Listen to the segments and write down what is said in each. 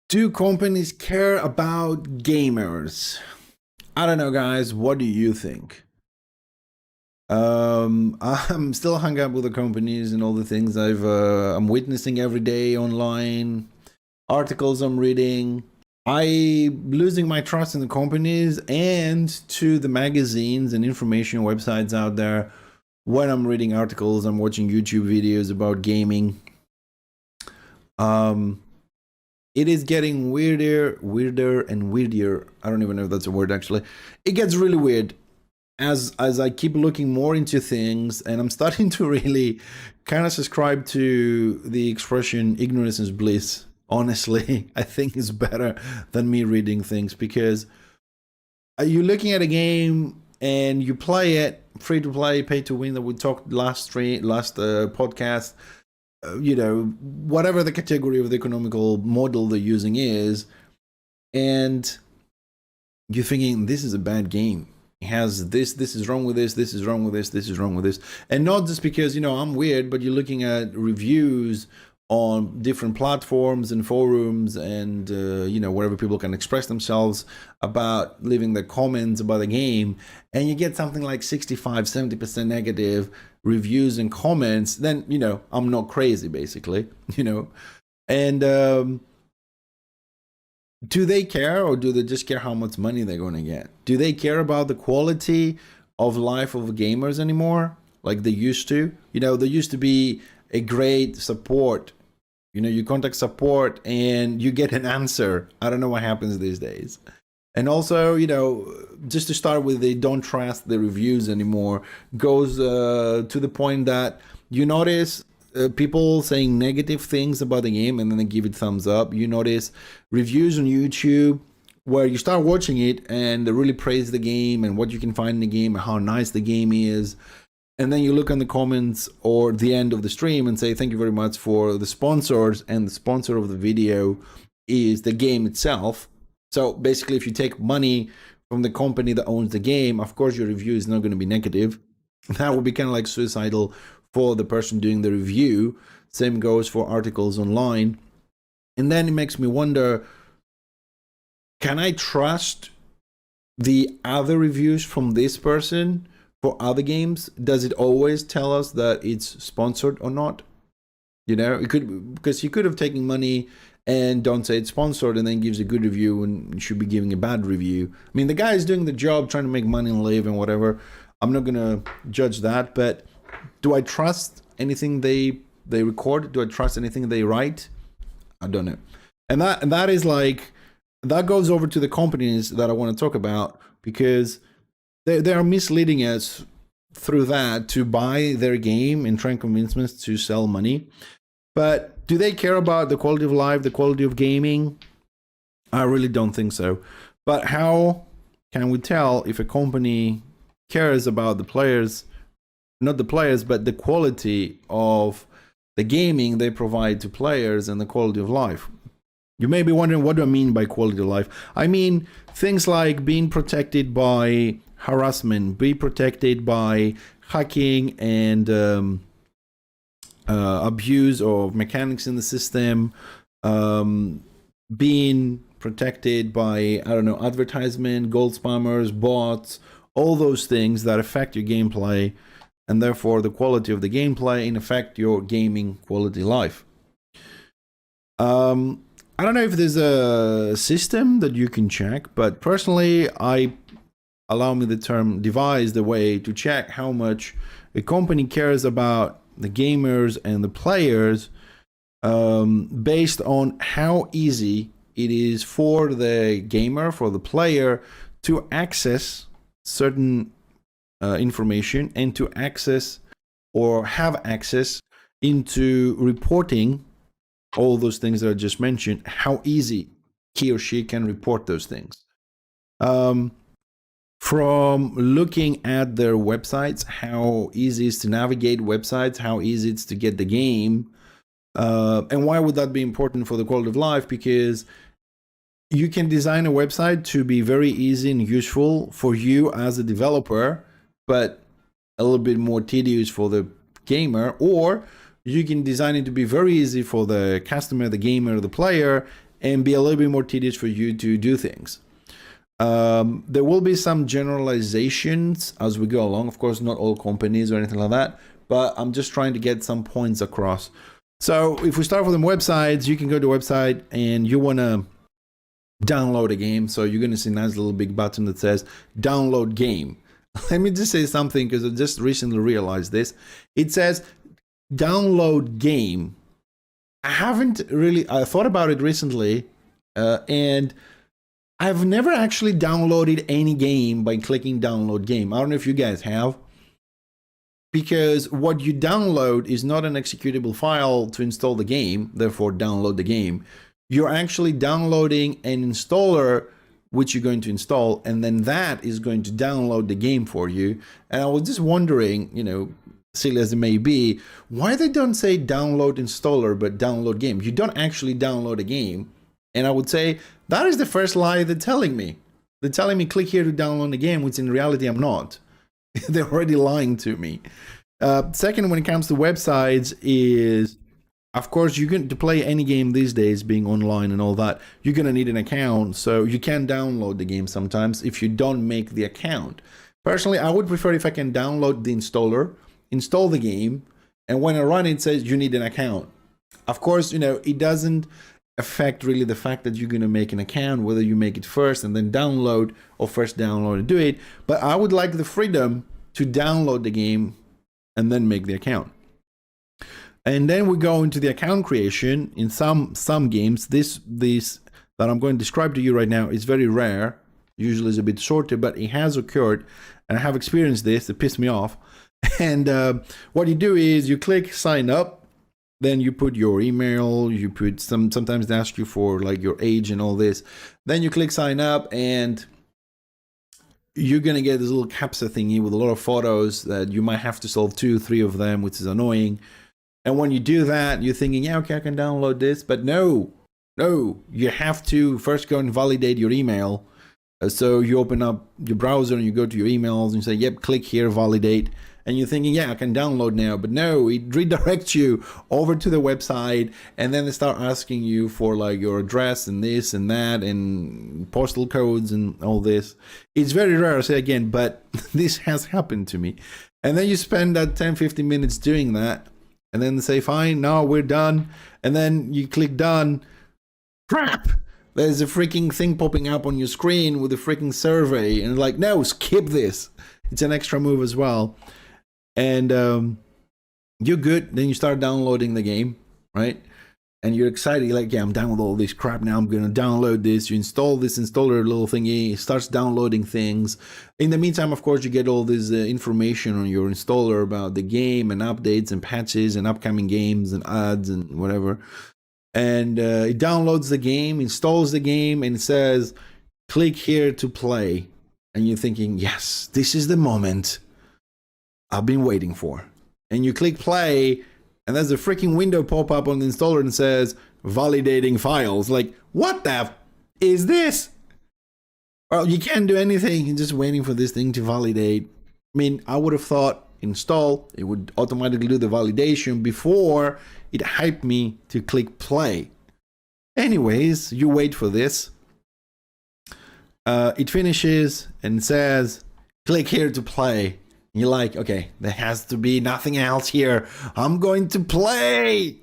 Do companies care about gamers? I don't know, guys. What do you think? I'm still hung up with the companies and all the things I'm witnessing every day online, articles I'm reading. I'm losing my trust in the companies and to the magazines and information websites out there. When I'm reading articles, I'm watching YouTube videos about gaming. It is getting weirder and weirder. I don't even know if that's a word, actually. It gets really weird as I keep looking more into things, and I'm starting to really kind of subscribe to the expression ignorance is bliss. Honestly, I think it's better than me reading things, because you're looking at a game and you play it, free to play, pay to win, that we talked last podcast. Whatever the category of the economical model they're using is, and you're thinking this is a bad game. It has this is wrong with this is wrong with this is wrong with this. And not just because, I'm weird, but you're looking at reviews on different platforms and forums and, wherever people can express themselves about leaving their comments about the game. And you get something like 65-70% negative reviews and comments. Then, I'm not crazy, basically, And do they care, or do they just care how much money they're going to get? Do they care about the quality of life of gamers anymore like they used to? There used to be a great support. You contact support and you get an answer. I don't know what happens these days. And also, just to start with, they don't trust the reviews anymore. Goes to the point that you notice people saying negative things about the game and then they give it thumbs up. You notice reviews on YouTube where you start watching it and they really praise the game and what you can find in the game and how nice the game is. And then you look on the comments or the end of the stream and say, thank you very much for the sponsors. And the sponsor of the video is the game itself. So basically, if you take money from the company that owns the game, of course, your review is not going to be negative. That would be kind of like suicidal for the person doing the review. Same goes for articles online. And then it makes me wonder, can I trust the other reviews from this person for other games? Does it always tell us that it's sponsored or not? It could, because you could have taken money and don't say it's sponsored and then gives a good review and you should be giving a bad review. I mean, the guy is doing the job, trying to make money and live and whatever. I'm not going to judge that, but do I trust anything they record? Do I trust anything they write? I don't know. And that is like, that goes over to the companies that I want to talk about, because they are misleading us through that to buy their game and try and convince us to sell money. But do they care about the quality of life, the quality of gaming? I really don't think so. But how can we tell if a company cares about the players, not the players, but the quality of the gaming they provide to players and the quality of life? You may be wondering, what do I mean by quality of life? I mean things like being protected by harassment, be protected by hacking and abuse of mechanics in the system, being protected by, advertisement, gold spammers, bots, all those things that affect your gameplay, and therefore the quality of the gameplay and affect your gaming quality life. I don't know if there's a system that you can check, but personally, allow me the term, devise the way to check how much a company cares about the gamers and the players, based on how easy it is for the gamer, for the player, to access certain information and to access or have access into reporting all those things that I just mentioned, how easy he or she can report those things. From looking at their websites, how easy it is to navigate websites, how easy it's to get the game. And why would that be important for the quality of life? Because you can design a website to be very easy and useful for you as a developer, but a little bit more tedious for the gamer, or you can design it to be very easy for the customer, the gamer, the player, and be a little bit more tedious for you to do things. There will be some generalizations as we go along. Of course, not all companies or anything like that, but I'm just trying to get some points across. So if we start with the websites, you can go to the website and you want to download a game. So you're going to see a nice little big button that says download game. Let me just say something, because I just recently realized this. It says download game. I thought about it recently, and I've never actually downloaded any game by clicking download game. I don't know if you guys have, because what you download is not an executable file to install the game, therefore download the game. You're actually downloading an installer which you're going to install, and then that is going to download the game for you. And I was just wondering, you know, silly as it may be, why they don't say download installer but download game. You don't actually download a game. And I would say that is the first lie they're telling me. They're telling me click here to download the game, which in reality I'm not. They're already lying to me. Second, when it comes to websites, is of course you're going to play any game these days, being online and all that, you're going to need an account. So you can download the game sometimes if you don't make the account. Personally, I would prefer if I can download the installer, install the game, and when I run it says you need an account. Of course, you know, it doesn't affect really the fact that you're going to make an account, whether you make it first and then download, or first download and do it. But I would like the freedom to download the game and then make the account. And then we go into the account creation. In some games, this that I'm going to describe to you right now is very rare. Usually it's a bit shorter, but it has occurred, and I have experienced this. It pissed me off. And what you do is you click sign up. Then you put your email, you put sometimes they ask you for like your age and all this. Then you click sign up, and you're gonna get this little captcha thingy with a lot of photos that you might have to solve 2-3 of them, which is annoying. And when you do that, you're thinking, yeah, okay, I can download this, but no, you have to first go and validate your email. So you open up your browser and you go to your emails and you say, yep, click here, validate. And you're thinking, yeah, I can download now. But no, it redirects you over to the website, and then they start asking you for like your address and this and that and postal codes and all this. It's very rare, I say again, but this has happened to me. And then you spend that 10-15 minutes doing that, and then they say, fine, now we're done. And then you click done. Crap! There's a freaking thing popping up on your screen with a freaking survey, and like, no, skip this. It's an extra move as well. And you're good. Then you start downloading the game, right? And you're excited. You're like, yeah, I'm done with all this crap now. I'm going to download this. You install this installer little thingy. It starts downloading things. In the meantime, of course, you get all this information on your installer about the game and updates and patches and upcoming games and ads and whatever. And it downloads the game, installs the game, and it says, click here to play. And you're thinking, yes, this is the moment I've been waiting for. And you click play, and there's a freaking window pop up on the installer and says validating files. Like, what the f is this? Well, you can't do anything. You're just waiting for this thing to validate. I mean, I would have thought install, it would automatically do the validation before it hyped me to click play. Anyways, you wait for this. It finishes and says click here to play. You're like, okay, there has to be nothing else here. I'm going to play.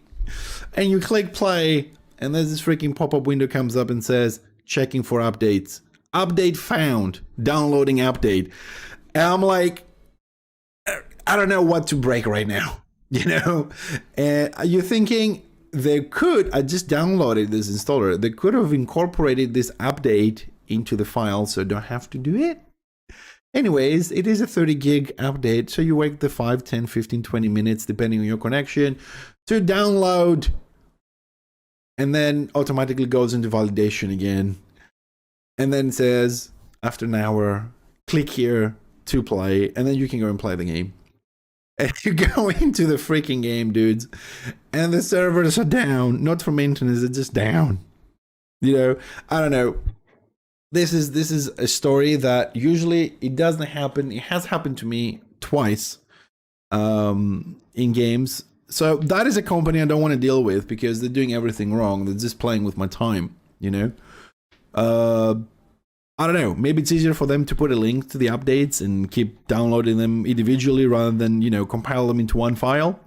And you click play, and there's this freaking pop-up window comes up and says, checking for updates. Update found. Downloading update. And I'm like, I don't know what to break right now. You know? And you're thinking, they could, I just downloaded this installer. They could have incorporated this update into the file so I don't have to do it. Anyways, it is a 30 gig update, so you wait the 5, 10, 15, 20 minutes, depending on your connection, to download, and then automatically goes into validation again, and then says, after an hour, click here to play, and then you can go and play the game. And you go into the freaking game, dudes, and the servers are down, not for maintenance, they're just down. You know, I don't know. This is a story that usually it doesn't happen. It has happened to me twice in games. So that is a company I don't want to deal with because they're doing everything wrong. They're just playing with my time. you know. I don't know, maybe it's easier for them to put a link to the updates and keep downloading them individually rather than, you know, compile them into one file.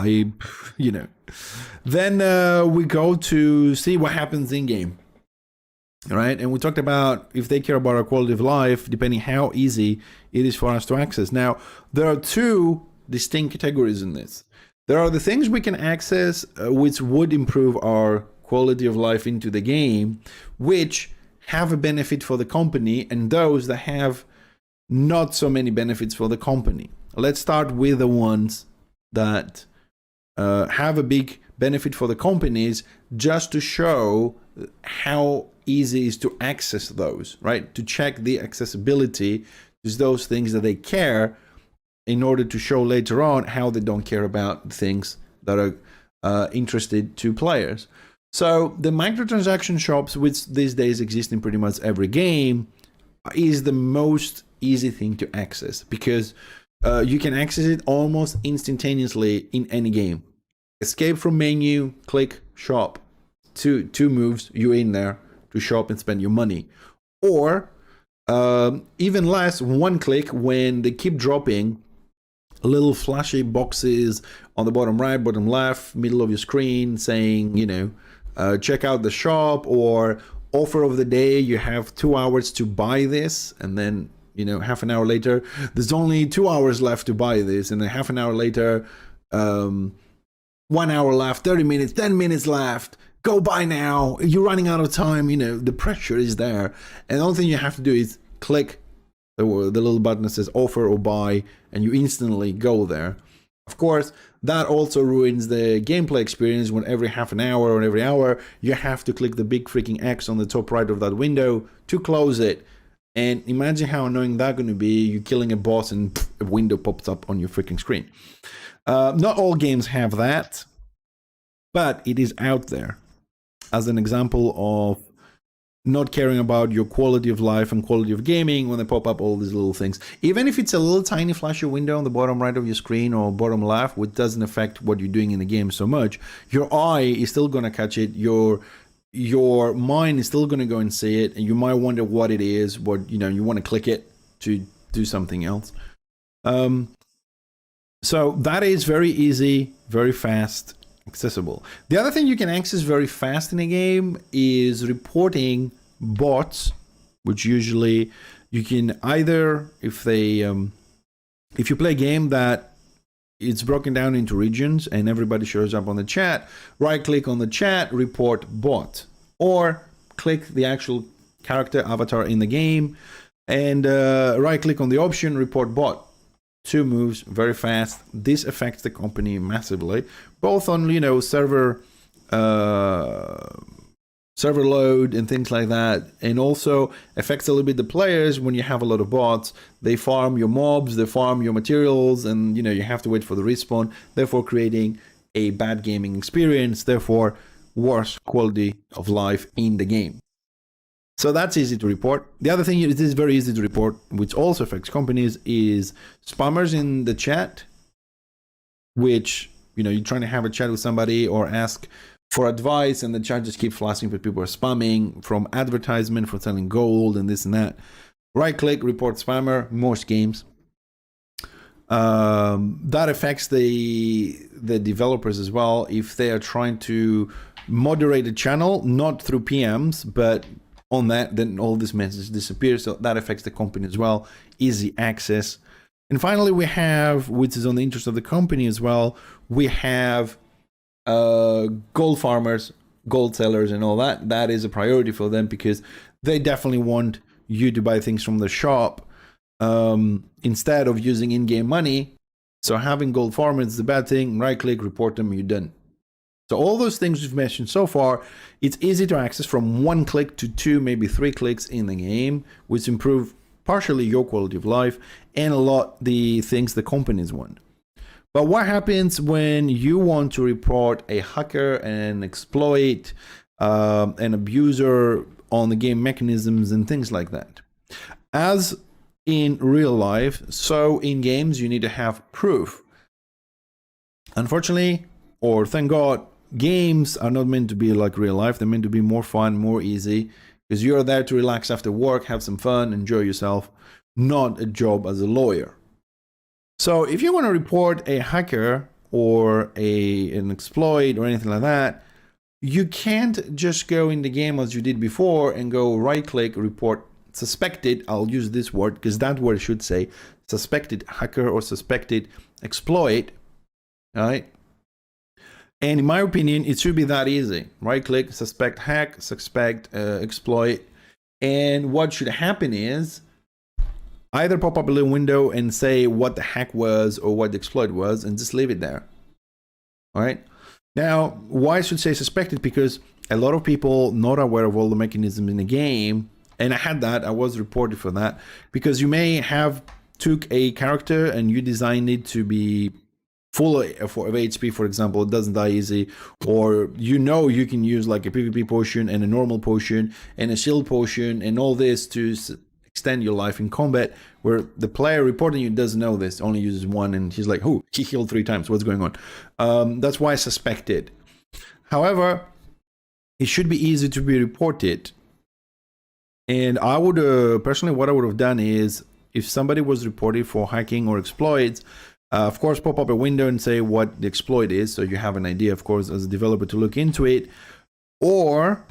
You know. Then we go to see what happens in game. All right, and we talked about if they care about our quality of life, depending how easy it is for us to access. Now, there are two distinct categories in this. There are the things we can access which would improve our quality of life into the game, which have a benefit for the company, and those that have not so many benefits for the company. Let's start with the ones that have a big benefit for the companies, just to show how easy it is to access those, right? To check the accessibility to those things that they care, in order to show later on how they don't care about things that are interested to players. So the microtransaction shops, which these days exist in pretty much every game, is the most easy thing to access, because you can access it almost instantaneously in any game. Escape from menu, click shop. Two moves, you're in there to shop and spend your money. Or even less, one click, when they keep dropping little flashy boxes on the bottom right, bottom left, middle of your screen saying, you know, check out the shop, or offer of the day, you have 2 hours to buy this, and then, you know, half an hour later, there's only 2 hours left to buy this, and then half an hour later, 1 hour left, 30 minutes, 10 minutes left, go buy now, you're running out of time. You know, the pressure is there, and the only thing you have to do is click the little button that says offer or buy, and you instantly go there. Of course, that also ruins the gameplay experience when every half an hour or every hour you have to click the big freaking X on the top right of that window to close it. And imagine how annoying that's going to be. You're killing a boss and pff, a window pops up on your freaking screen. Not all games have that, but it is out there as an example of not caring about your quality of life and quality of gaming when they pop up all these little things. Even if it's a little tiny flashy window on the bottom right of your screen or bottom left, which doesn't affect what you're doing in the game so much, your eye is still going to catch it. Your mind is still going to go and see it, and you might wonder what it is, what, you know, you want to click it to do something else. So that is very easy, very fast, accessible. The other thing you can access very fast in a game is reporting bots, which usually you can either, if you play a game that it's broken down into regions and everybody shows up on the chat, right click on the chat, report bot, or click the actual character avatar in the game and right click on the option, report bot. 2 moves, very fast. This affects the company massively, both on, you know, server load and things like that, and also affects a little bit the players. When you have a lot of bots, they farm your mobs, they farm your materials, and, you know, you have to wait for the respawn, therefore creating a bad gaming experience, therefore worse quality of life in the game. So that's easy to report. The other thing it is very easy to report, which also affects companies, is spammers in the chat, which, you know, you're trying to have a chat with somebody or ask for advice, and the chat just keeps flashing, but people are spamming from advertisement, for selling gold and this and that. Right click, report spammer, most games. That affects the developers as well if they are trying to moderate a channel, not through PMs, but on that, then all this message disappears. So that affects the company as well. Easy access. And finally, we have, which is on the interest of the company as well, we have gold farmers, gold sellers and all that. That is a priority for them because they definitely want you to buy things from the shop instead of using in-game money. So having gold farmers is a bad thing. Right click, report them, you're done. So all those things we've mentioned so far, it's easy to access from 1 click to 2, maybe 3 clicks in the game, which improve partially your quality of life and a lot the things the companies want. But what happens when you want to report a hacker, an exploit, an abuser on the game mechanisms and things like that? As in real life, so in games, you need to have proof. Unfortunately, or thank God, games are not meant to be like real life. They're meant to be more fun, more easy, because you're there to relax after work, have some fun, enjoy yourself, not a job as a lawyer. So if you want to report a hacker or an exploit or anything like that, you can't just go in the game as you did before and go right click, report suspected. I'll use this word because that word should say suspected hacker or suspected exploit. All right. And in my opinion, it should be that easy. Right click, suspect hack, suspect exploit. And what should happen is either pop up a little window and say what the hack was or what the exploit was and just leave it there. All right. Now, why I should say suspected? Because a lot of people not aware of all the mechanisms in the game. And I had that, I was reported for that, because you may have took a character and you designed it to be full of HP, for example, it doesn't die easy, or you can use like a PvP potion and a normal potion and a shield potion and all this to extend your life in combat, where the player reporting you doesn't know this, only uses one, and he's like, oh, he healed 3 times, what's going on? That's why I suspected. However, it should be easy to be reported. And I would personally, what I would have done is, if somebody was reported for hacking or exploits, of course, pop up a window and say what the exploit is, so you have an idea, of course, as a developer to look into it, or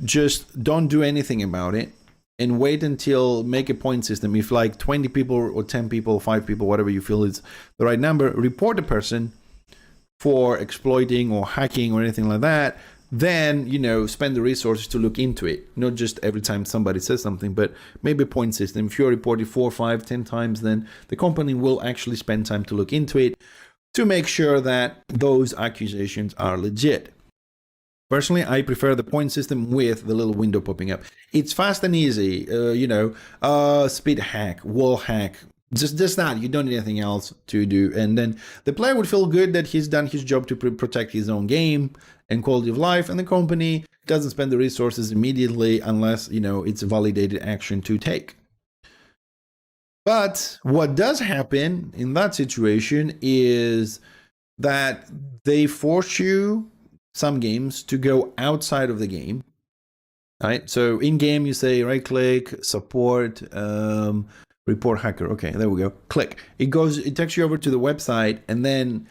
just don't do anything about it and wait until make a point system. If like 20 people or 10 people, 5 people, whatever you feel is the right number, report a person for exploiting or hacking or anything like that, then, spend the resources to look into it. Not just every time somebody says something, but maybe a point system. If you're reported 4, 5, 10 times, then the company will actually spend time to look into it to make sure that those accusations are legit. Personally, I prefer the point system with the little window popping up. It's fast and easy, speed hack, wall hack, just that. You don't need anything else to do. And then the player would feel good that he's done his job to protect his own game and quality of life, and the company doesn't spend the resources immediately unless, it's a validated action to take. But what does happen in that situation is that they force you, some games, to go outside of the game. All right. So in game, you say right click, support, report hacker. Okay, there we go. Click. It takes you over to the website, and then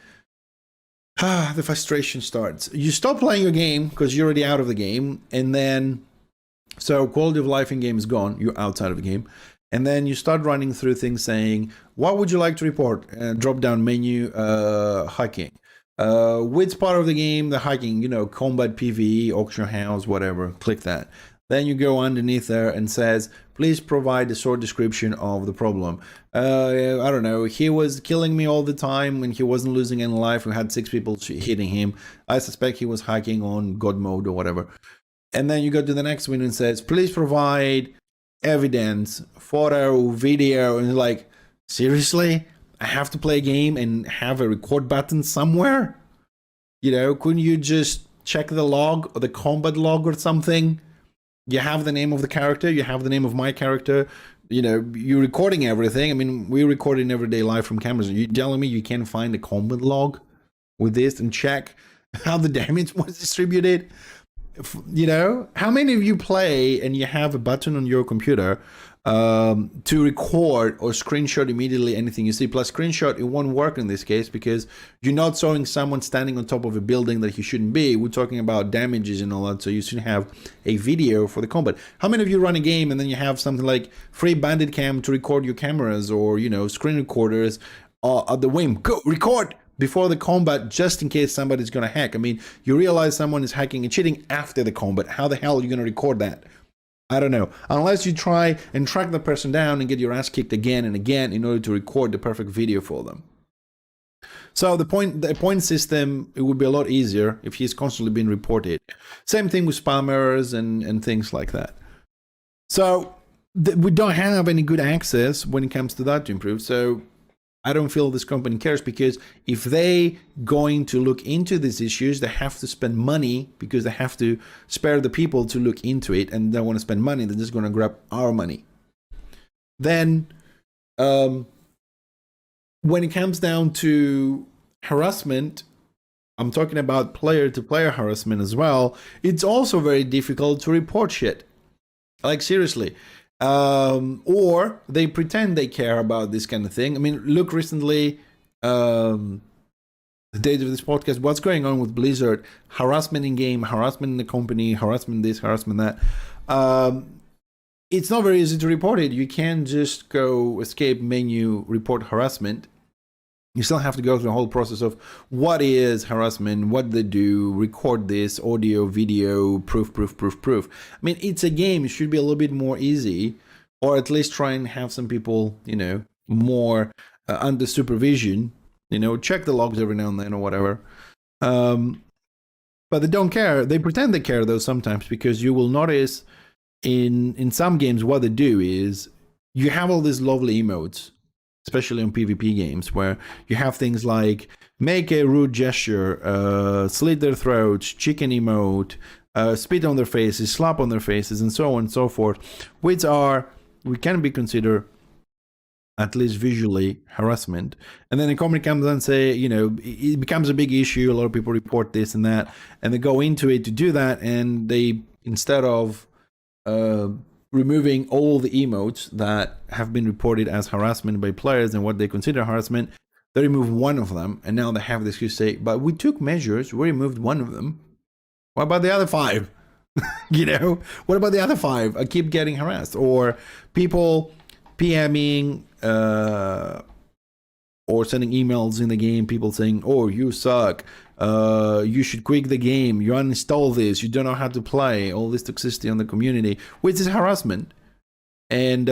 the frustration starts. You stop playing your game because you're already out of the game, and then so quality of life in game is gone. You're outside of the game, and then you start running through things saying, "What would you like to report?" Drop down menu, hacking. Which part of the game? The hacking. Combat, PvE, auction house, whatever. Click that. Then you go underneath there and says, please provide a short description of the problem. I don't know, he was killing me all the time and he wasn't losing any life. We had 6 people hitting him. I suspect he was hacking on God mode or whatever. And then you go to the next one and says, please provide evidence, photo, video. And like, seriously? I have to play a game and have a record button somewhere? Couldn't you just check the log or the combat log or something? You have the name of the character, you have the name of my character, you're recording everything. I mean, we're recording everyday life from cameras. You're telling me you can't find a combat log with this and check how the damage was distributed? How many of you play and you have a button on your computer to record or screenshot immediately anything you see? Plus screenshot, it won't work in this case because you're not showing someone standing on top of a building that he shouldn't be. We're talking about damages and all that, so you should have a video for the combat. How many of you run a game and then you have something like free bandit cam to record your cameras, or screen recorders at the whim? Go record before the combat, just in case somebody's gonna hack. I mean, you realize someone is hacking and cheating after the combat. How the hell are you gonna record that? I don't know. Unless you try and track the person down and get your ass kicked again and again in order to record the perfect video for them. So the point system, it would be a lot easier if he's constantly being reported. Same thing with spammers and things like that. So we don't have any good access when it comes to that to improve. So I don't feel this company cares, because if they going to look into these issues, they have to spend money, because they have to spare the people to look into it, and they want to spend money. They're just going to grab our money. Then when it comes down to harassment, I'm talking about player-to-player harassment as well. It's also very difficult to report shit. Like, seriously. Or they pretend they care about this kind of thing. I mean, look recently, the date of this podcast, what's going on with Blizzard? Harassment in game, harassment in the company, harassment this, harassment that. It's not very easy to report it. You can't just go escape menu, report harassment. You still have to go through the whole process of what is harassment, what they do, record this, audio, video, proof. I mean, it's a game. It should be a little bit more easy, or at least try and have some people, more under supervision, check the logs every now and then or whatever. But they don't care. They pretend they care, though, sometimes, because you will notice in some games what they do is you have all these lovely emotes, especially on PvP games, where you have things like make a rude gesture, slit their throats, chicken emote, spit on their faces, slap on their faces, and so on and so forth, which we can be considered, at least visually, harassment. And then the company comes and say, it becomes a big issue, a lot of people report this and that, and they go into it to do that, and they, instead of removing all the emotes that have been reported as harassment by players and what they consider harassment, they remove one of them, and now they have this excuse to say, but we took measures, we removed one of them. What about the other 5? What about the other 5? I keep getting harassed. Or people PMing or sending emails in the game, people saying, oh, you suck, you should quit the game, you uninstall this, you don't know how to play, all this toxicity on the community, which is harassment. And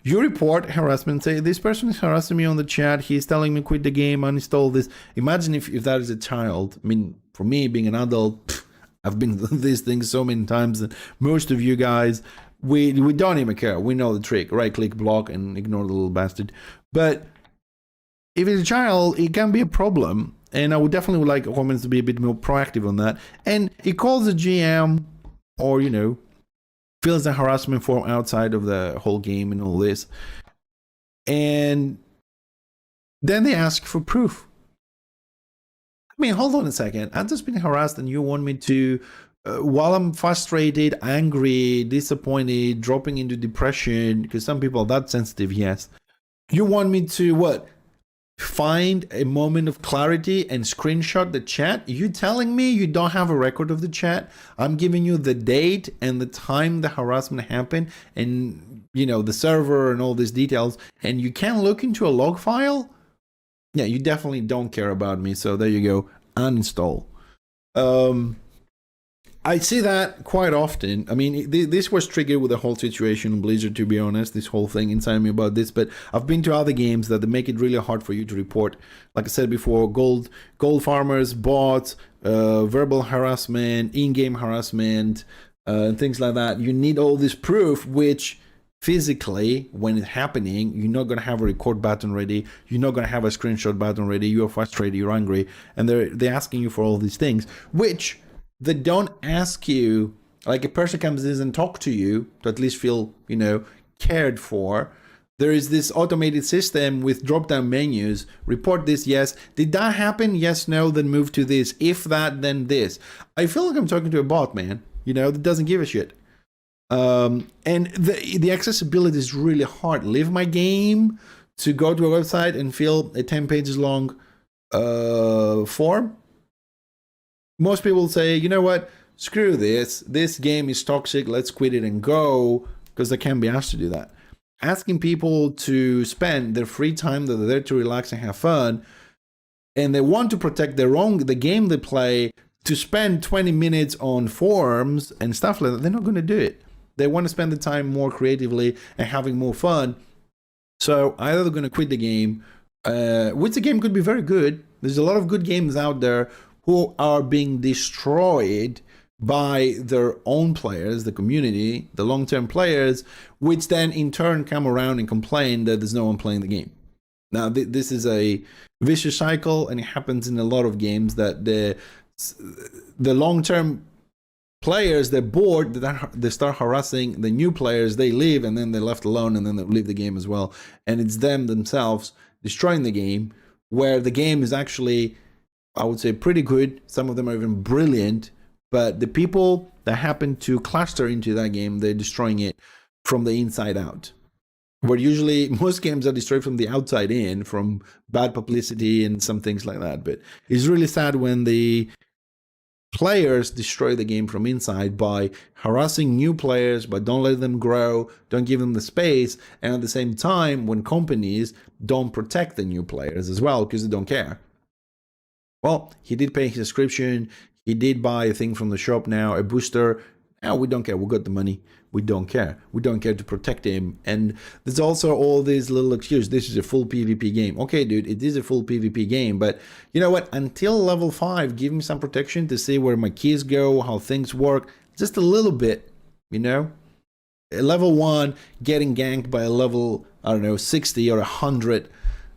you report harassment, say, this person is harassing me on the chat, he's telling me quit the game, uninstall this. Imagine if that is a child. I mean, for me, being an adult, I've been these things so many times that most of you guys, we don't even care. We know the trick. Right click, block, and ignore the little bastard. But if it's a child, it can be a problem. And I would definitely like comments to be a bit more proactive on that. And it calls the GM, or, fills the harassment form outside of the whole game and all this. And then they ask for proof. I mean, hold on a second. I've just been harassed and you want me to, while I'm frustrated, angry, disappointed, dropping into depression, because some people are that sensitive, yes. You want me to, what? Find a moment of clarity and screenshot the chat? You telling me you don't have a record of the chat? I'm giving you the date and the time the harassment happened and, the server and all these details, and you can't look into a log file? Yeah, you definitely don't care about me, so there you go. Uninstall. I see that quite often. I mean, this was triggered with the whole situation in Blizzard, to be honest, this whole thing inside me about this, but I've been to other games that they make it really hard for you to report. Like I said before, gold farmers, bots, verbal harassment, in-game harassment, things like that. You need all this proof, which physically, when it's happening, you're not going to have a record button ready, you're not going to have a screenshot button ready, you're frustrated, you're angry, and they're asking you for all these things, which they don't ask you. Like, a person comes in and talk to you to at least feel, cared for. There is this automated system with drop-down menus. Report this, yes. Did that happen? Yes, no, then move to this. If that, then this. I feel like I'm talking to a bot, man, that doesn't give a shit. And the accessibility is really hard. Leave my game to go to a website and fill a 10 pages long form. Most people say, you know what, screw this game is toxic, let's quit it and go, because they can't be asked to do that. Asking people to spend their free time that they're there to relax and have fun, and they want to protect the game they play, to spend 20 minutes on forums and stuff like that, they're not going to do it. They want to spend the time more creatively and having more fun. So either they're going to quit the game, which the game could be very good. There's a lot of good games out there who are being destroyed by their own players, the community, the long-term players, which then in turn come around and complain that there's no one playing the game. Now, this is a vicious cycle, and it happens in a lot of games that the long-term players, they're bored, they start harassing the new players, they leave, and then they're left alone, and then they leave the game as well. And it's them themselves destroying the game, where the game is actually I would say pretty good. Some of them are even brilliant. But the people that happen to cluster into that game, they're destroying it from the inside out. Where usually most games are destroyed from the outside in, from bad publicity and some things like that. But it's really sad when the players destroy the game from inside by harassing new players, but don't let them grow, don't give them the space, and at the same time, when companies don't protect the new players as well because they don't care. Well, he did pay his subscription, he did buy a thing from the shop now, a booster. Now we don't care, we got the money. We don't care. We don't care to protect him. And there's also all these little excuses. This is a full PvP game. Okay, dude, it is a full PvP game. But you know what? Until level 5, give me some protection to see where my keys go, how things work. Just a little bit, you know? At level 1, getting ganked by a level, I don't know, 60 or 100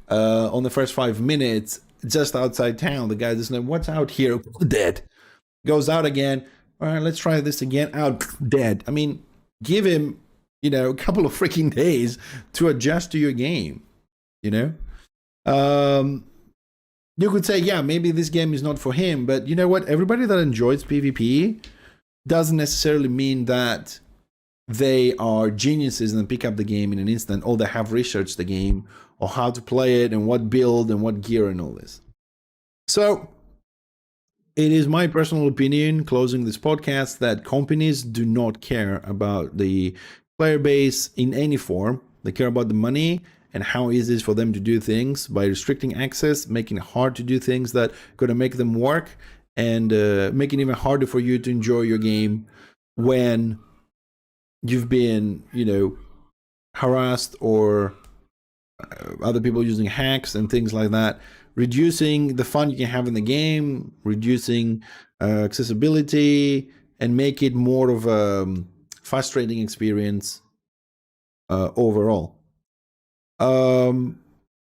on the first 5 minutes just outside town. The guy doesn't know what's out here. Dead. Goes out again. All right, let's try this again. Out. Dead. I mean, give him, you know, a couple of freaking days to adjust to your game, you know? You could say, yeah, maybe this game is not for him, but you know what? Everybody that enjoys PvP doesn't necessarily mean that they are geniuses and pick up the game in an instant, or they have researched the game, or how to play it, and what build, and what gear, and all this. So, it is my personal opinion, closing this podcast, that companies do not care about the player base in any form. They care about the money and how easy it is for them to do things by restricting access, making it hard to do things that are going to make them work, and making it even harder for you to enjoy your game when you've been, you know, harassed, or other people using hacks and things like that. Reducing the fun you can have in the game, reducing accessibility, and make it more of a frustrating experience overall. I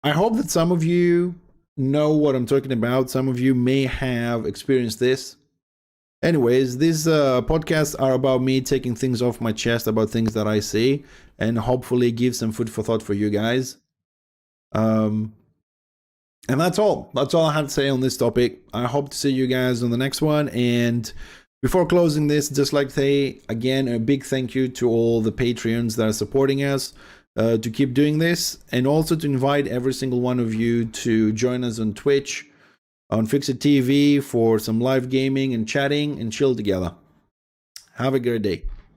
hope that some of you know what I'm talking about. Some of you may have experienced this. Anyways, these podcasts are about me taking things off my chest about things that I see, and hopefully give some food for thought for you guys. And that's all. That's all I have to say on this topic. I hope to see you guys on the next one. And before closing this, just like to say again, a big thank you to all the Patreons that are supporting us to keep doing this, and also to invite every single one of you to join us on Twitch, on FixxerTV, for some live gaming and chatting and chill together. Have a great day.